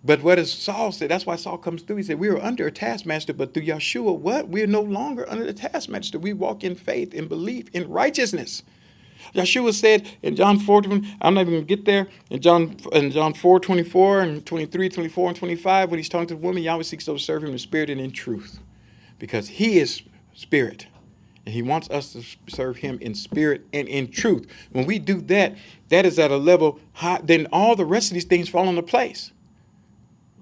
But what does Saul say? That's why Saul comes through. He said, we were under a taskmaster, but through Yeshua, what? We are no longer under the taskmaster. We walk in faith, in belief, in righteousness. Yeshua said in John 4, I'm not even going to get there, in John 4, 24 and 23, 24 and 25, when he's talking to the woman, Yahweh seeks to serve him in spirit and in truth. Because he is spirit. And he wants us to serve him in spirit and in truth. When we do that, that is at a level high, then all the rest of these things fall into place.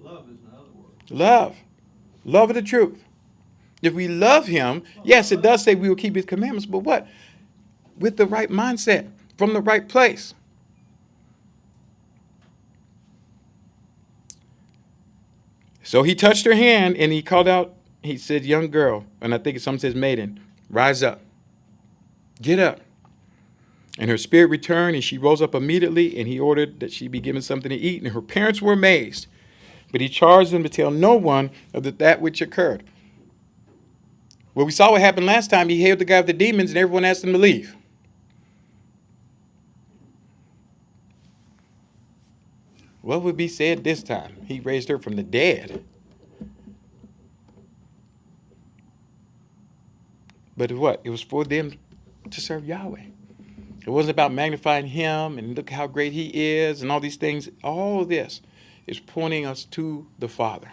Love is another word. Love. Love of the truth. If we love him, yes, it does say we will keep his commandments, but what? With the right mindset, from the right place. So he touched her hand and he called out, he said, young girl, and I think some says maiden, rise up. Get up. And her spirit returned and she rose up immediately, and he ordered that she be given something to eat, and her parents were amazed. But he charged them to tell no one of that which occurred. Well, we saw what happened last time. He healed the guy with the demons and everyone asked him to leave. What would be said this time? He raised her from the dead. But what? It was for them to serve Yahweh. It wasn't about magnifying him and look how great he is and all these things. All of this is pointing us to the Father.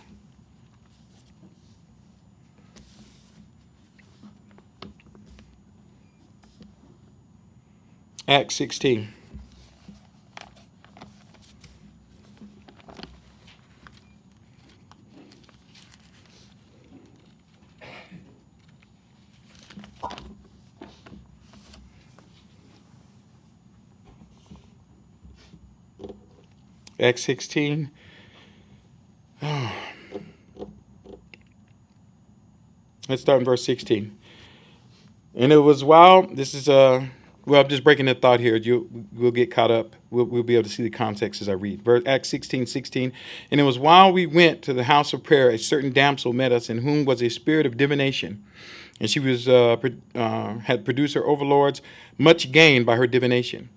Acts 16. Acts 16. Oh. Let's start in verse 16. And it was while, this is, well, I'm just breaking the thought here. We'll get caught up. We'll be able to see the context as I read. Acts 16:16. And it was while we went to the house of prayer, a certain damsel met us, in whom was a spirit of divination. And she was had produced her overlords much gain by her divination.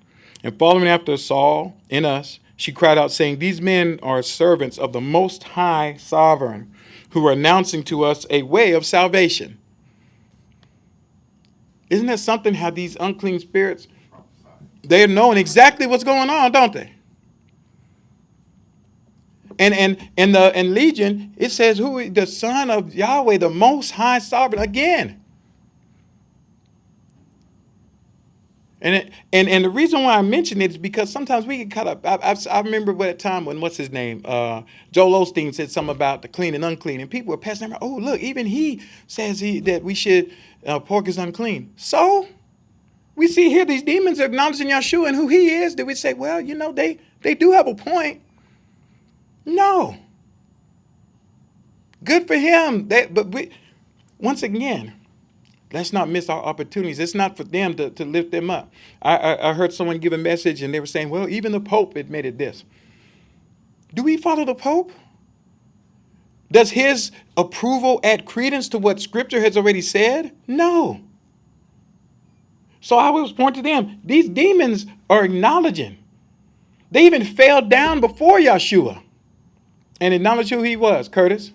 And following after Saul in us, she cried out, saying, these men are servants of the Most High Sovereign, who are announcing to us a way of salvation. Isn't that something, how these unclean spirits, they're knowing exactly what's going on, don't they? And Legion, it says, who the Son of Yahweh, the Most High Sovereign, again. And the reason why I mention it is because sometimes we get caught up. I remember what a time when, what's his name, Joel Osteen said something about the clean and unclean, and people were passing around. Oh, look, even he says that we should pork is unclean. So we see here these demons are acknowledging Yeshua and who he is. That we say, well, they do have a point. No, good for him. Once again, let's not miss our opportunities. It's not for them to lift them up. I heard someone give a message and they were saying, well, even the Pope admitted this. Do we follow the Pope? Does his approval add credence to what Scripture has already said? No. So I was pointing to them. These demons are acknowledging. They even fell down before Yeshua and acknowledged who he was. Curtis?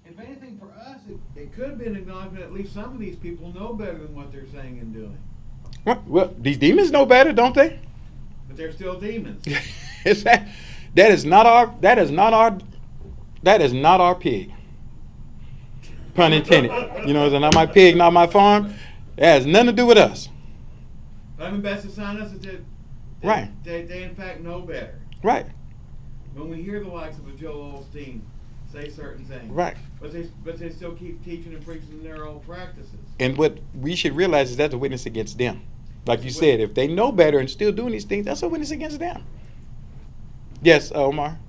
If anything for us, it could have been an acknowledgement at least some of these people know better than what they're saying and doing. Well, these demons know better, don't they? But they're still demons. That is not our pig. Pun intended. It's not my pig, not my farm. It has nothing to do with us. I mean, that's a sign us that Right. They in fact know better. Right. When we hear the likes of a Joel Osteen say certain things. Right. But they still keep teaching and preaching their old practices. And what we should realize is that's a witness against them. Like you said, if they know better and still doing these things, that's a witness against them. Yes, Omar.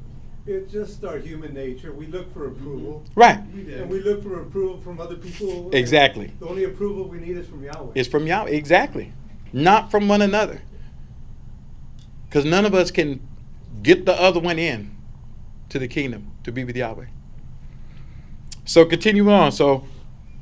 It's just our human nature. We look for approval. Right. And we look for approval from other people. Exactly. The only approval we need is from Yahweh. It's from Yahweh. Exactly. Not from one another. Because none of us can get the other one in to the kingdom to be with Yahweh. So continue on. So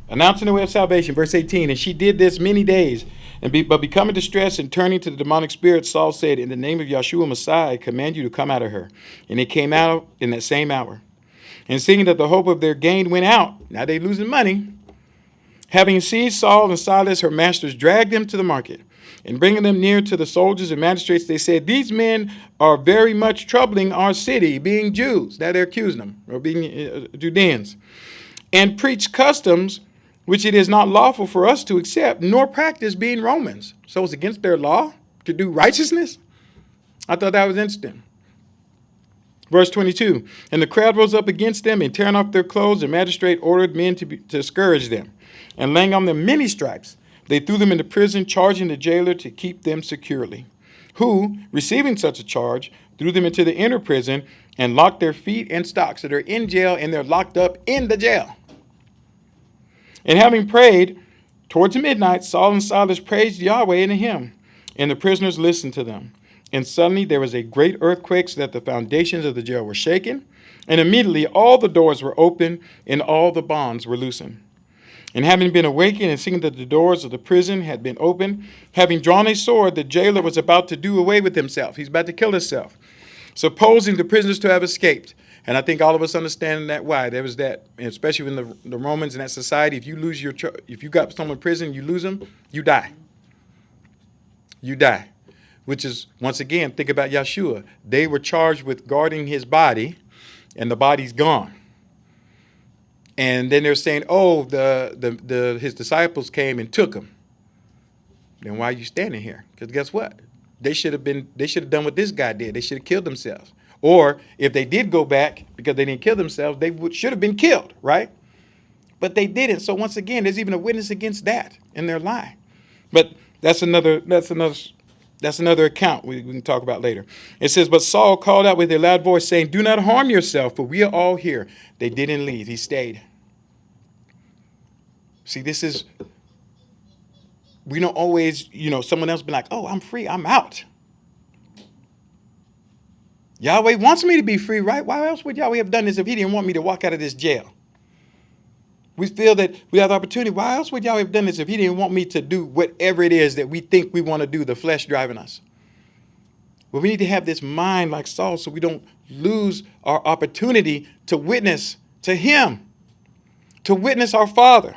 announcing the way of salvation, verse 18. And she did this many days. But becoming distressed and turning to the demonic spirit, Saul said, in the name of Yeshua Messiah, I command you to come out of her. And it came out in that same hour. And seeing that the hope of their gain went out, now they're losing money. Having seized Saul and Silas, her masters dragged them to the market. And bringing them near to the soldiers and magistrates, they said, these men are very much troubling our city, being Jews. Now they're accusing them, or being Judeans. And preach customs which it is not lawful for us to accept, nor practice, being Romans. So it's against their law to do righteousness? I thought that was interesting. Verse 22, and the crowd rose up against them, and tearing off their clothes, the magistrate ordered men to scourge them. And laying on them many stripes, they threw them into prison, charging the jailer to keep them securely, who, receiving such a charge, threw them into the inner prison and locked their feet and stocks. So they're in jail, and they're locked up in the jail. And having prayed, towards midnight, Saul and Silas praised Yahweh in a hymn, and the prisoners listened to them. And suddenly there was a great earthquake, so that the foundations of the jail were shaken, and immediately all the doors were opened, and all the bonds were loosened. And having been awakened and seeing that the doors of the prison had been opened, having drawn a sword, the jailer was about to do away with himself. He's about to kill himself, supposing the prisoners to have escaped. And I think all of us understand that why. There was that, especially in the Romans in that society, if you got someone in prison, you lose them, you die. You die. Which is, once again, think about Yeshua. They were charged with guarding his body, and the body's gone. And then they're saying, oh, his disciples came and took him. Then why are you standing here? Because guess what? They should have done what this guy did. They should have killed themselves. Or if they did go back because they didn't kill themselves, they should have been killed, right? But they didn't. So once again, there's even a witness against that in their lie. But that's another account we can talk about later. It says, but Saul called out with a loud voice, saying, do not harm yourself, for we are all here. They didn't leave. He stayed. See, we don't always, someone else be like, oh, I'm free, I'm out. Yahweh wants me to be free, right? Why else would Yahweh have done this if he didn't want me to walk out of this jail? We feel that we have the opportunity. Why else would Yahweh have done this if he didn't want me to do whatever it is that we think we want to do, the flesh driving us? Well, we need to have this mind like Saul so we don't lose our opportunity to witness to him, to witness our Father.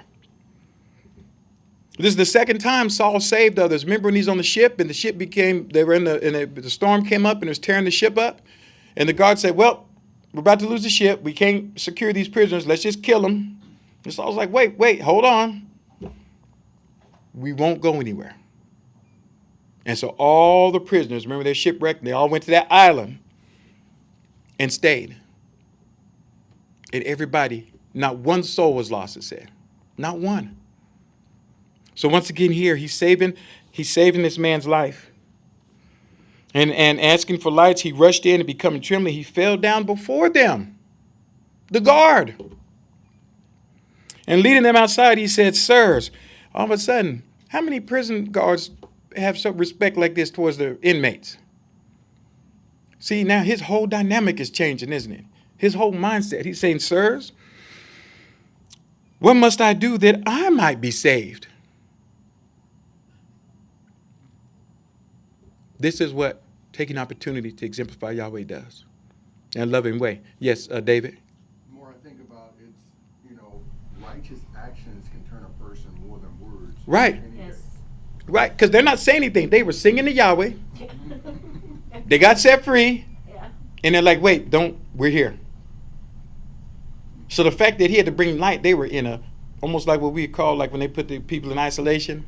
This is the second time Saul saved others. Remember when he's on the ship and the ship the storm came up and it was tearing the ship up? And the guard said, well, we're about to lose the ship. We can't secure these prisoners. Let's just kill them. And Saul's like, wait, hold on. We won't go anywhere. And so all the prisoners, remember they're shipwrecked, they all went to that island and stayed. And everybody, not one soul was lost, it said. Not one. So once again here, he's saving this man's life. And asking for lights, he rushed in and becoming trembling, he fell down before them, the guard. And leading them outside, he said, sirs, all of a sudden, how many prison guards have some respect like this towards their inmates? See, now his whole dynamic is changing, isn't it? His whole mindset. He's saying, sirs, what must I do that I might be saved? This is what taking opportunity to exemplify Yahweh does in a loving way. Yes, David? The more I think about it, it's, righteous actions can turn a person more than words. Right. Any day. Yes. Right, because they're not saying anything. They were singing to Yahweh. They got set free. Yeah. And they're like, wait, we're here. So the fact that he had to bring light, they were in almost like what we call, like when they put the people in isolation,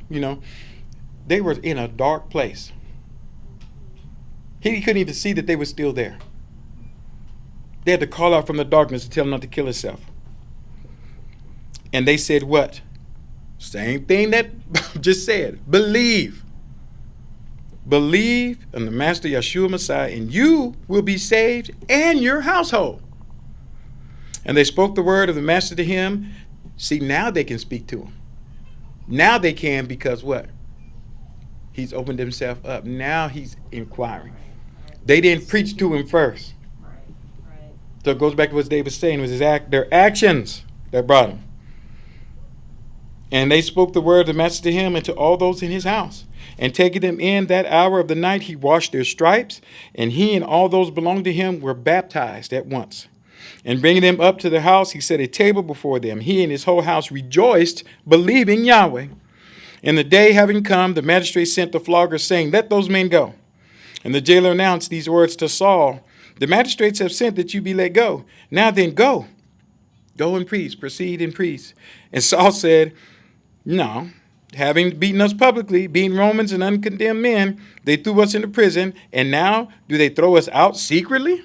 they were in a dark place. He couldn't even see that they were still there. They had to call out from the darkness to tell him not to kill himself. And they said what? Same thing that just said. Believe. Believe in the Master Yeshua Messiah, and you will be saved and your household. And they spoke the word of the Master to him. See, now they can speak to him. Now they can, because what? He's opened himself up. Now he's inquiring. They didn't preach to him first. Right. Right. So it goes back to what David was saying, was their actions that brought him. And they spoke the word of the Master to him and to all those in his house. And taking them in that hour of the night, he washed their stripes, and he and all those belonging to him were baptized at once. And bringing them up to the house, he set a table before them. He and his whole house rejoiced, believing Yahweh. And the day having come, the magistrate sent the floggers, saying, let those men go. And the jailer announced these words to Saul, the magistrates have sent that you be let go. Now then, go. Go in peace, proceed in peace. And Saul said, no, having beaten us publicly, being Romans and uncondemned men, they threw us into prison, and now do they throw us out secretly?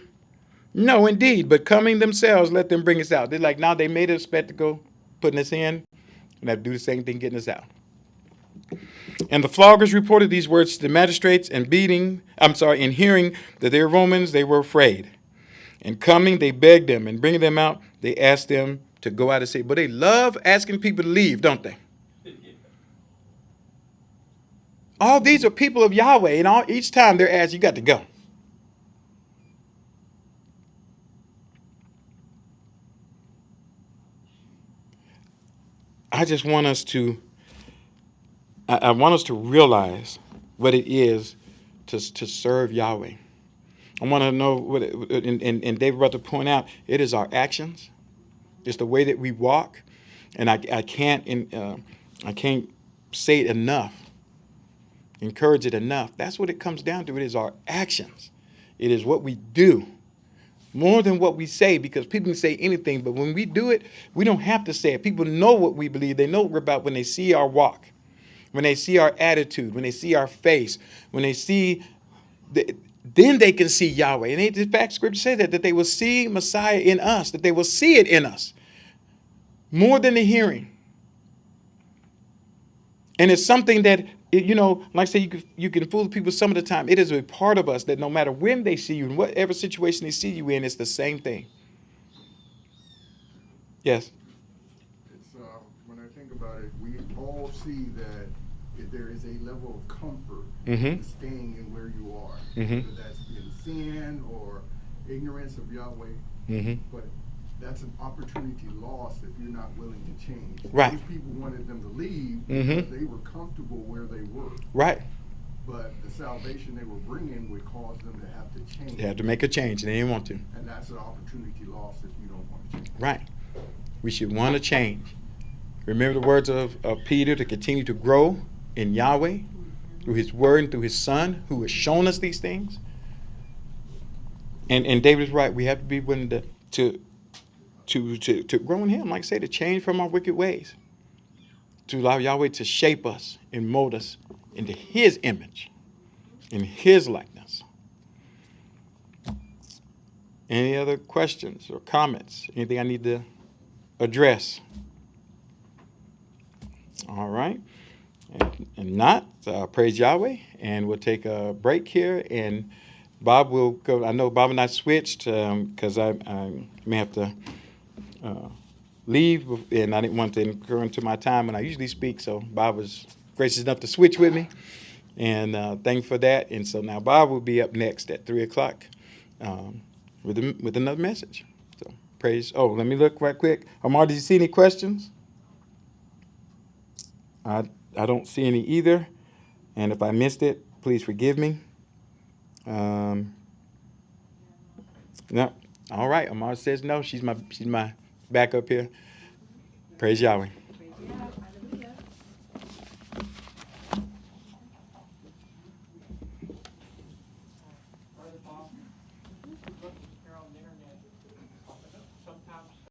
No, indeed, but coming themselves, let them bring us out. They're like, now they made a spectacle, putting us in, and have to do the same thing, getting us out. And the floggers reported these words to the magistrates, and hearing that they were Romans, they were afraid. And coming, they begged them, and bringing them out, they asked them to go out and say, but they love asking people to leave, don't they? All these are people of Yahweh, and each time they're asked, you got to go. I just want us to, I want us to realize what it is to serve Yahweh. I want to know what, and David brought to point out, it is our actions. It's the way that we walk. And I can't say it enough, encourage it enough. That's what it comes down to. It is our actions. It is what we do. More than what we say, because people can say anything, but when we do it, we don't have to say it. People know what we believe. They know what we're about when they see our walk, when they see our attitude, when they see our face, when they see, then they can see Yahweh. And in fact, Scripture says that they will see Messiah in us, that they will see it in us, more than the hearing. And it's something that, like I say, you can fool people some of the time. It is a part of us that no matter when they see you, in whatever situation they see you in, it's the same thing. Yes? It's, when I think about it, we all see that if there is a level of comfort in staying in where you are, whether that's in sin or ignorance of Yahweh, but that's an opportunity lost if you're not willing to change. Right. These people wanted them to leave because they were comfortable where they were. Right. But the salvation they were bringing would cause them to have to change. They have to make a change, and they didn't want to. And that's an opportunity lost if you don't want to change. Right. We should want to change. Remember the words of Peter, to continue to grow in Yahweh through his word and through his son, who has shown us these things. And David is right. We have to be willing to grow in him, like I say, to change from our wicked ways, to allow Yahweh to shape us and mold us into his image. in his likeness. Any other questions or comments? Anything I need to address? All right. And not, praise Yahweh. And we'll take a break here. And Bob will go. I know Bob and I switched because I may have to leave. And I didn't want to incur into my time when I usually speak. So Bob was gracious enough to switch with me. And thank you for that. And so now Bob will be up next at 3 o'clock with another message. So praise. Oh, let me look right quick. Amar, did you see any questions? I don't see any either. And if I missed it, please forgive me. No. All right. Amar says no. She's my backup here. Praise Yahweh.